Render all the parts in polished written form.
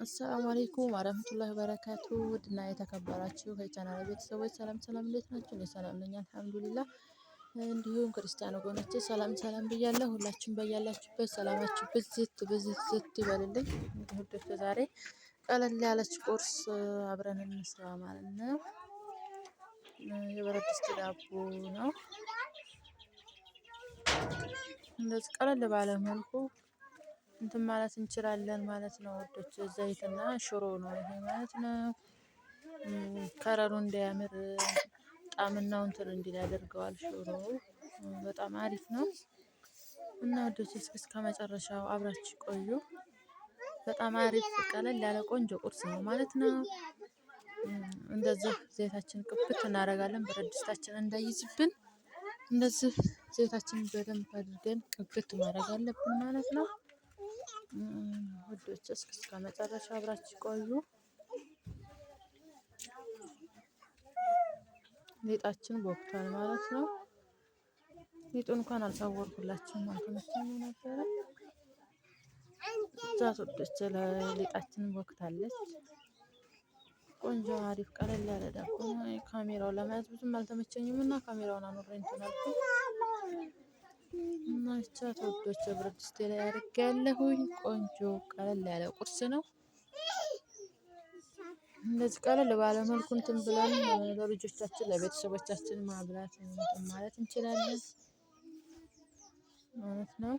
አሰላሙ አለይኩም ወረህመቱላሂ ወበረካቱ። ውድና የተከበራችሁ የቻናል ቤተሰቦች ሰላም ሰላም፣ እንዴት ናችሁ? እኔ ሰላም ነኝ አልሐምዱሊላህ። እንዲሁም ክርስቲያን ወገኖቼ ሰላም ሰላም ብያለሁ። ሁላችሁም በያላችሁበት ሰላማችሁ ብዝት ይበልልኝ። ውዶች ዛሬ ቀለል ያለች ቁርስ አብረን እንስራ ማለት ነው። የብረት ድስት ዳቦ ነው። እንደዚህ ቀለል ባለ መልኩ እንትን ማለት እንችላለን ማለት ነው ውዶች። ዘይትና ሽሮ ነው ይሄ ማለት ነው። ከረሩ እንዲያምር ጣዕምናው እንትን እንዲል ያደርገዋል። ሽሮ በጣም አሪፍ ነው እና ውዶች እስከ መጨረሻው አብራችሁ ቆዩ። በጣም አሪፍ ቀለል ያለ ቆንጆ ቁርስ ነው ማለት ነው። እንደዚህ ዘይታችን ቅብት እናደርጋለን፣ ብረት ድስታችን እንዳይዝብን እንደዚህ ዘይታችንን በደንብ አድርገን ቅብት ማድረግ አለብን ማለት ነው። ውዶች እስከ መጨረሻ አብራችሁ ቆዩ። ሊጣችን ቦክቷል ማለት ነው። ሊጡን እንኳን አልሳወርኩላችሁም አልተመቸኝም ነበረ። ዛት ውዶች ሊጣችን ቦክታለች። ቆንጆ አሪፍ ቀለል ያለ ዳቦ ነው። ካሜራውን ለመያዝ ብዙም አልተመቸኝም እና ካሜራውን አኑሬ እንትን አልኩኝ እና ብቻ ውዶች ብረት ድስቴ ላይ አድርጌያለሁኝ። ቆንጆ ቀለል ያለ ቁርስ ነው። እንደዚህ ቀለል ባለ መልኩ እንትን ብለን ለልጆቻችን ለቤተሰቦቻችን ማብላት እንትን ማለት እንችላለን ማለት ነው።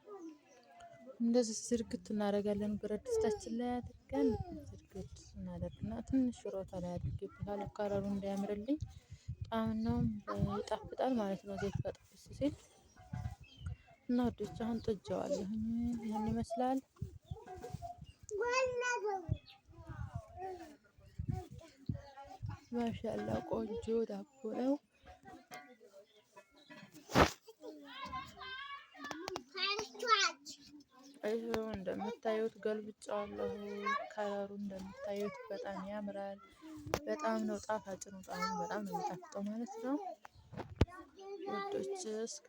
እንደዚህ ዝርግት እናደርጋለን ብረት ድስታችን ላይ አድርገን ዝርግት እናደርግና ትንሽ ሽሮ ላይ አድርጌበታለሁ ከለሩ እንዲያምርልኝ ጣዕምናውም ይጣፍጣል ማለት ነው። ዘይት ከጠበስ ሲል እና ውዶች አሁን ጥጄዋለሁኝ። ይሄን ይመስላል። ማሻአላ ቆንጆ ዳቦ ነው። ይሄው እንደምታዩት ገልብጫዋለሁ። ከለሩ እንደምታዩት በጣም ያምራል። በጣም ነው ጣፋጭ ነው። ጣዕሙ በጣም ነው የሚጣፍጠው ማለት ነው ውዶች። እስኪ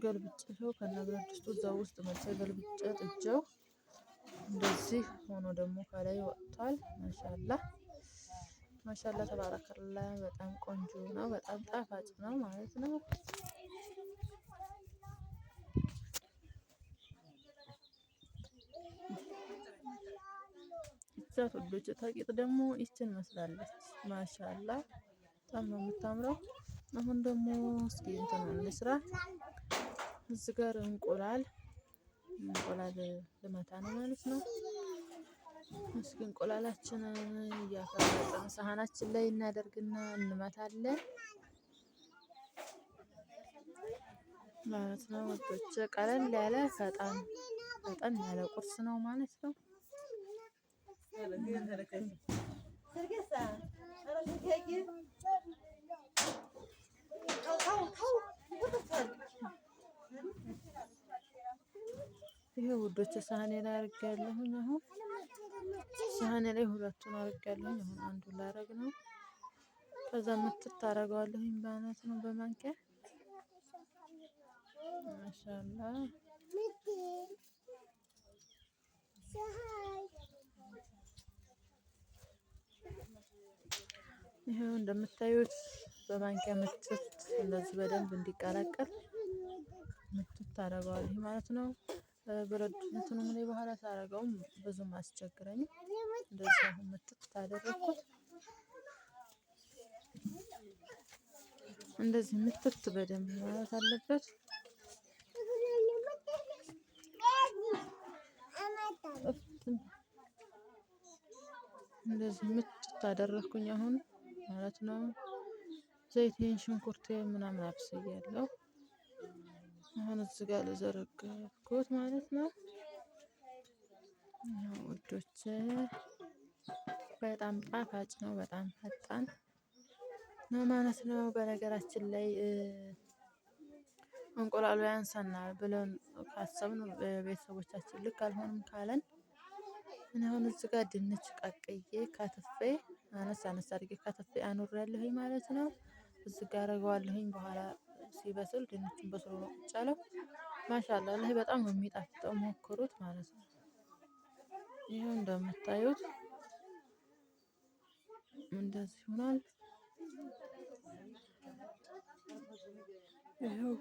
ገልብጬው ከነብረት ድስቱ እዛው ውስጥ መልሰ ገልብጬ ጥጄው እንደዚህ ሆኖ ደግሞ ከላይ ወጥቷል። ማሻአላ ማሻአላ ተባረከላ። በጣም ቆንጆ ነው። በጣም ጣፋጭ ነው ማለት ነው። እዛት ውዶች ታቂጥ ደግሞ ይችን መስላለች። ማሻአላ በጣም ነው የምታምረው። አሁን ደግሞ እስኪ እንትን እንስራ። እዚህ ጋር እንቁላል ልመታ ነው ማለት ነው። እስኪ እንቁላላችንን እያፈረጥን ሳህናችን ላይ እናደርግና እንመታለን ማለት ነው ውዶች። ቀለል ያለ ፈጠን ያለ ቁርስ ነው ማለት ነው። ይሄ ውዶች ሳህኔ ላይ አድርጌያለሁኝ። አሁን ሳህኔ ላይ ሁለቱን አድርጌያለሁኝ። አሁን አንዱን ላደርግ ነው። ከዛ ምትት አደርገዋለሁኝ ማለት ነው በማንኪያ ማሻአላ። ይሄው እንደምታዩት በማንኪያ ምትት እንደዚህ በደንብ እንዲቀላቀል ምትት አደርገዋለሁ ማለት ነው። ብረት እንትኑም ላይ በኋላ ሳደርገውም ብዙም አስቸግረኝም። እንደዚህ አሁን ምትት ታደረኩት። እንደዚህ ምትት በደንብ ማለት አለበት። እንደዚህ ምትት አደረኩኝ አሁን ማለት ነው። ዘይቴን ሽንኩርቴን ምናምን አብስያለሁ። አሁን እዚህ ጋር ለዘረጋሁት ማለት ነው ውዶች። በጣም ጣፋጭ ነው። በጣም ፈጣን ነው ማለት ነው። በነገራችን ላይ እንቁላሉ ያንሰናል ብለን ካሰብን ቤተሰቦቻችን ልክ አልሆንም ካለን እኔ አሁን እዚህ ጋር ድንች ቀቅዬ ከትፌ አነስ አነስ አድርጌ ከትፌ አኑሬያለሁኝ ማለት ነው። እዚህ ጋር አደርገዋለሁኝ። በኋላ ሲበስል ድንቹን በስሎ ነው ቁጭ ያለው። ማሻአላ በጣም ነው የሚጣፍጠው። ሞክሩት ማለት ነው። ይኸው እንደምታዩት እንደዚህ ሆኗል። ይኸው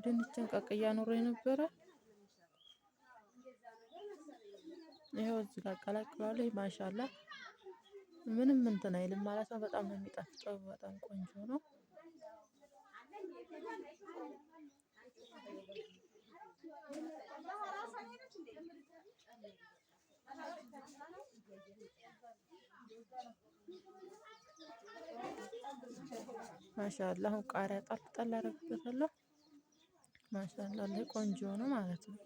ድንችን ቀቅያ ኑሮ የነበረ ይኸው እዚህ ጋር ቀላቅለዋለሁ። ማሻላ ምንም እንትን አይልም ማለት ነው። በጣም ነው የሚጣፍጠው። በጣም ቆንጆ ነው። ማሻአላ አሁን ቃሪያ ጣል ጣል አደርግበታለሁ። ማሻአላ ላይ ቆንጆ ነው ማለት ነው።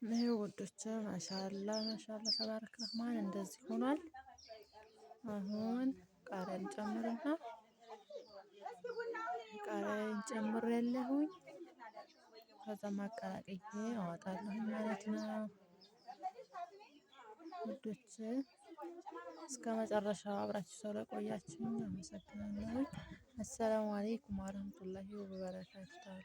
ይሄ ውዶች ማሻአላ ማሻአላ ተባረክ ረህማን እንደዚህ ሆኗል። አሁን ቃሪያን ጨምርና ቃሪያን ጨምሬያለሁኝ። ከዛ ማቀላቀዬ አወጣለሁ ማለት ነው። ውዶች እስከ መጨረሻው አብራችሁ ስለቆያችሁኝ አመሰግናለሁ። አሰላሙ አለይኩም ወራህመቱላሂ ወበረካቱሁ።